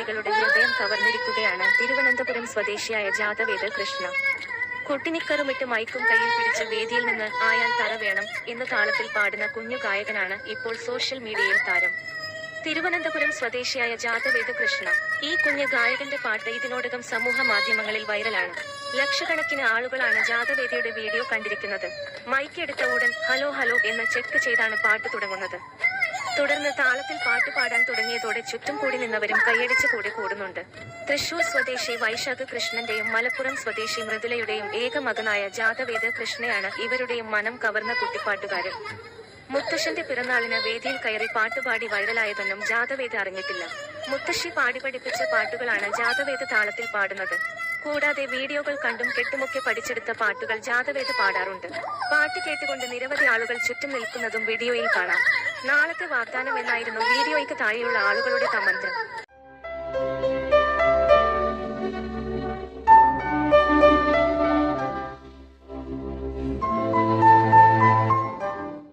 മലയാളികളുടെ ഹൃദയം കവർന്നിരിക്കുകയാണ് തിരുവനന്തപുരം സ്വദേശിയായ ജാതവേദ് കൃഷ്ണ. കൊട്ടിനിക്കറുമിട്ട് മൈക്കും കയ്യിൽ പിടിച്ച് വേദിയിൽ നിന്ന് ആയാൽ തറ വേണം എന്ന താളത്തിൽ പാടുന്ന കുഞ്ഞു ഗായകനാണ് ഇപ്പോൾ സോഷ്യൽ മീഡിയയിൽ താരം. തിരുവനന്തപുരം സ്വദേശിയായ ജാതവേദ് കൃഷ്ണ. ഈ കുഞ്ഞ് ഗായകന്റെ പാട്ട് ഇതിനോടകം സമൂഹ മാധ്യമങ്ങളിൽ വൈറലാണ്. ലക്ഷക്കണക്കിന് ആളുകളാണ് ജാതവേദിയുടെ വീഡിയോ കണ്ടിരിക്കുന്നത്. മൈക്ക് എടുത്ത ഉടൻ ഹലോ ഹലോ എന്ന് ചെക്ക് ചെയ്താണ് പാട്ട് തുടങ്ങുന്നത്. തുടർന്ന് താളത്തിൽ പാട്ട് പാടാൻ തുടങ്ങിയതോടെ ചുറ്റും കൂടി നിന്നവരും കൈയടിച്ച് കൂടെ കൂടുന്നുണ്ട്. തൃശൂർ സ്വദേശി വൈശാഖ് കൃഷ്ണന്റെയും മലപ്പുറം സ്വദേശി മൃദുലയുടെയും ഏക മകനായ ജാതവേദ് കൃഷ്ണയാണ് ഇവരുടെയും മനം കവർന്ന കുട്ടിപ്പാട്ടുകാരൻ. മുത്തശ്ശന്റെ പിറന്നാളിന് വേദിയിൽ കയറി പാട്ടുപാടി വൈറലായതൊന്നും ജാതവേദ് അറിഞ്ഞിട്ടില്ല. മുത്തശ്ശി പാടി പഠിപ്പിച്ച പാട്ടുകളാണ് ജാതവേദ് താളത്തിൽ പാടുന്നത്. കൂടാതെ വീഡിയോകൾ കണ്ടും കെട്ടുമൊക്കെ പഠിച്ചെടുത്ത പാട്ടുകൾ ജാതവേദ് പാടാറുണ്ട്. പാട്ട് കേട്ടുകൊണ്ട് നിരവധി ആളുകൾ ചുറ്റും നിൽക്കുന്നതും വീഡിയോയിൽ കാണാം. നാളത്തെ വാഗ്ദാനം എന്നായിരുന്നു വീഡിയോയ്ക്ക് താഴെയുള്ള ആളുകളുടെ കമന്റ്.